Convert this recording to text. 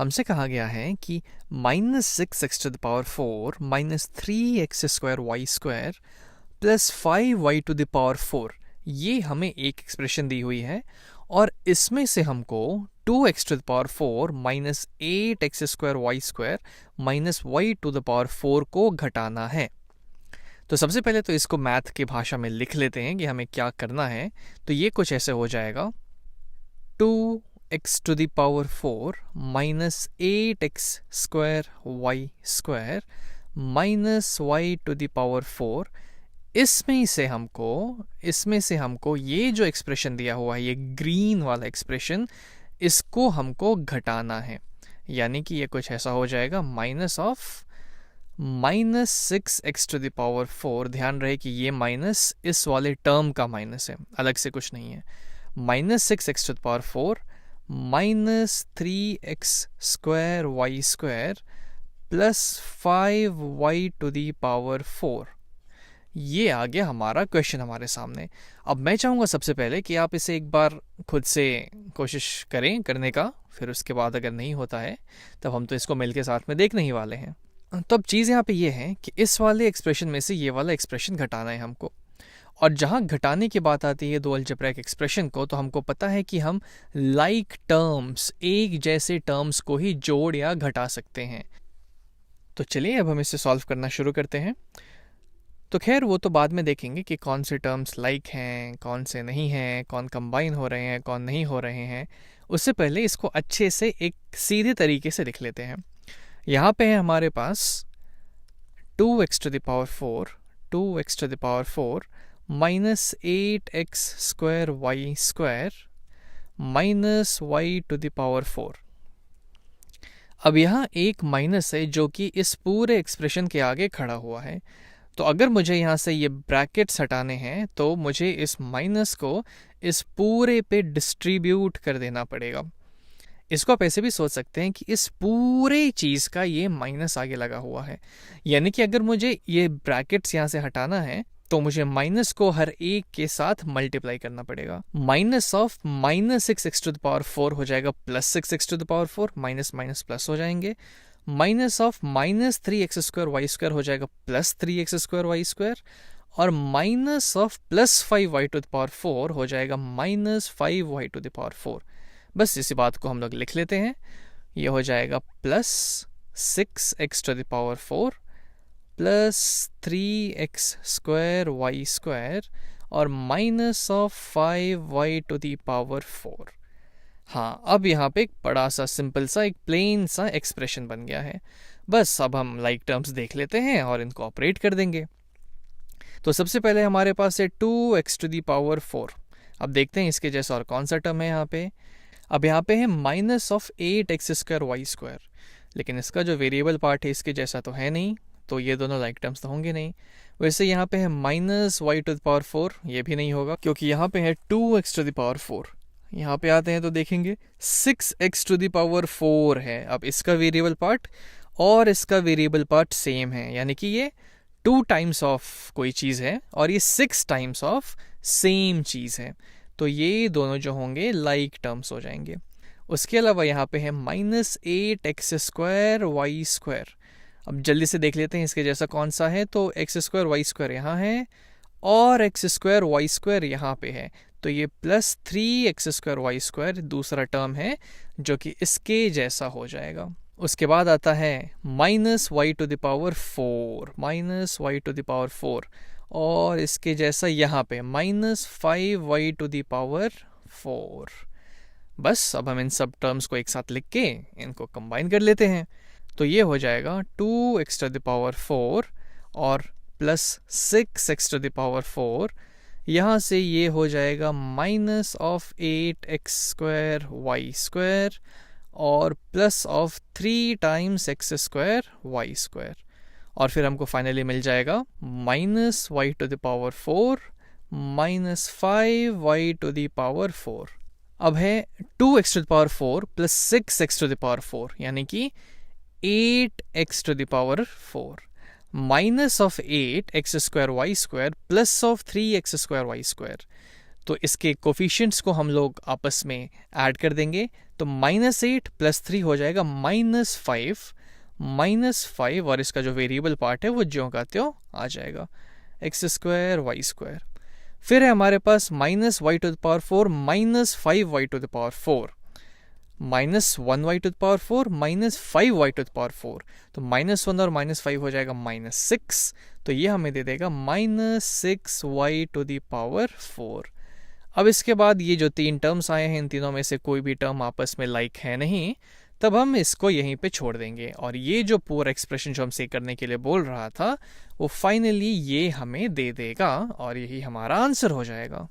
हमसे कहा गया है कि -6x⁴ minus 3x² plus 5y⁴ ये हमें एक एक्सप्रेशन दी हुई है और इसमें से हमको 2x⁴ minus 8x² minus y⁴ को घटाना है। तो सबसे पहले तो इसको मैथ की भाषा में लिख लेते हैं कि हमें क्या करना है। तो ये कुछ ऐसे हो जाएगा 2x⁴ minus 8x² minus y⁴ इसमें से हमको ये जो एक्सप्रेशन दिया हुआ है, ये ग्रीन वाला एक्सप्रेशन, इसको हमको घटाना है। यानी कि ये कुछ ऐसा हो जाएगा -6x⁴। ध्यान रहे कि ये माइनस इस वाले टर्म का माइनस है, अलग से कुछ नहीं है। -6x⁴ minus 3x² plus 5y⁴ ये आ गया हमारा क्वेश्चन हमारे सामने। अब मैं चाहूँगा सबसे पहले कि आप इसे एक बार खुद से कोशिश करें करने का, फिर उसके बाद अगर नहीं होता है तब हम तो इसको मिलके साथ में देखने ही वाले हैं। तो अब चीज़ यहाँ पे ये है कि इस वाले एक्सप्रेशन में से ये वाला एक्सप्रेशन घटाना है हमको, और जहाँ घटाने की बात आती है दो अलजेब्राइक एक्सप्रेशन को, तो हमको पता है कि हम लाइक टर्म्स, एक जैसे टर्म्स को ही जोड़ या घटा सकते हैं। तो चलिए अब हम इसे सॉल्व करना शुरू करते हैं। तो खैर वो तो बाद में देखेंगे कि कौन से टर्म्स लाइक हैं, कौन से नहीं हैं, कौन कंबाइन हो रहे हैं, कौन नहीं हो रहे हैं। उससे पहले इसको अच्छे से एक सीधे तरीके से लिख लेते हैं। यहाँ पे है हमारे पास 2x⁴ minus 8x² minus y⁴। अब यहाँ एक माइनस है जो कि इस पूरे एक्सप्रेशन के आगे खड़ा हुआ है। तो अगर मुझे यहाँ से ये ब्रैकेट्स हटाने हैं तो मुझे इस माइनस को इस पूरे पे डिस्ट्रीब्यूट कर देना पड़ेगा। इसको आप ऐसे भी सोच सकते हैं कि इस पूरे चीज़ का ये माइनस आगे लगा हुआ है। यानी कि अगर मुझे ये ब्रैकेट्स यहाँ से हटाना है तो मुझे माइनस को हर एक के साथ मल्टीप्लाई करना पड़ेगा। माइनस ऑफ -6x⁴ हो जाएगा plus 6x⁴, minus minus plus हो जाएंगे। माइनस ऑफ माइनस 3x² हो जाएगा प्लस 3x², और माइनस ऑफ प्लस 5y⁴ हो जाएगा माइनस 5y⁴। बस इसी बात को हम लोग लिख लेते हैं। ये हो जाएगा प्लस 6x⁴ प्लस 3x² और माइनस ऑफ 5y⁴। हाँ, अब यहाँ पे एक बड़ा सा सिंपल सा एक प्लेन सा एक्सप्रेशन बन गया है। बस अब हम लाइक टर्म्स देख लेते हैं और इनको ऑपरेट कर देंगे। तो सबसे पहले हमारे पास है 2x⁴। अब देखते हैं इसके जैसा और कौन सा टर्म है यहाँ पे। अब यहाँ पे है माइनस ऑफ 8x², लेकिन इसका जो वेरिएबल पार्ट है इसके जैसा तो है नहीं, तो ये दोनों लाइक टर्म्स तो होंगे नहीं। वैसे यहाँ पे है माइनस y⁴, ये भी नहीं होगा क्योंकि यहाँ पे है 2x⁴। यहाँ पे आते हैं तो देखेंगे 6x⁴ है। अब इसका वेरिएबल पार्ट और इसका वेरिएबल पार्ट सेम है, यानी कि ये 2 टाइम्स ऑफ कोई चीज़ है और ये 6 टाइम्स ऑफ सेम चीज़ है। तो ये दोनों जो होंगे लाइक टर्म्स हो जाएंगे। उसके अलावा यहाँ पे है माइनस 8x²y²। अब जल्दी से देख लेते हैं इसके जैसा कौन सा है। तो x²y² यहाँ है और x²y² यहाँ पे है, तो ये प्लस 3x²y² दूसरा टर्म है जो कि इसके जैसा हो जाएगा। उसके बाद आता है माइनस y⁴ और इसके जैसा यहाँ पे माइनस 5y⁴। बस अब हम इन सब टर्म्स को एक साथ लिख के इनको कंबाइन कर लेते हैं। तो ये हो जाएगा 2x⁴ और प्लस 6x⁴। यहाँ से ये हो जाएगा माइनस ऑफ 8x²y² और प्लस ऑफ 3 टाइम्स x²y², और फिर हमको फाइनली मिल जाएगा माइनस y⁴ माइनस 5y⁴। अब है 2x⁴ प्लस 6x⁴, यानी कि 8x⁴। Minus of 8x²y² plus of 3x²y²। तो इसके कोफिशिएंट्स को हम लोग आपस में ऐड कर देंगे, तो -8 + 3 हो जाएगा -5 और इसका जो वेरिएबल पार्ट है वो ज्यों का त्यों आ जाएगा, x² y²। फिर है हमारे पास -y⁴ -5y⁴, -1y⁴ -5y⁴, तो -1 और -5 हो जाएगा -6, तो ये हमें दे देगा -6y⁴। अब इसके बाद ये जो 3 टर्म्स आए हैं, इन तीनों में से कोई भी टर्म आपस में लाइक है नहीं, तब हम इसको यहीं पे छोड़ देंगे और ये जो पूरा एक्सप्रेशन जो हमसे करने के लिए बोल रहा था वो फाइनली ये हमें दे देगा और यही हमारा आंसर हो जाएगा।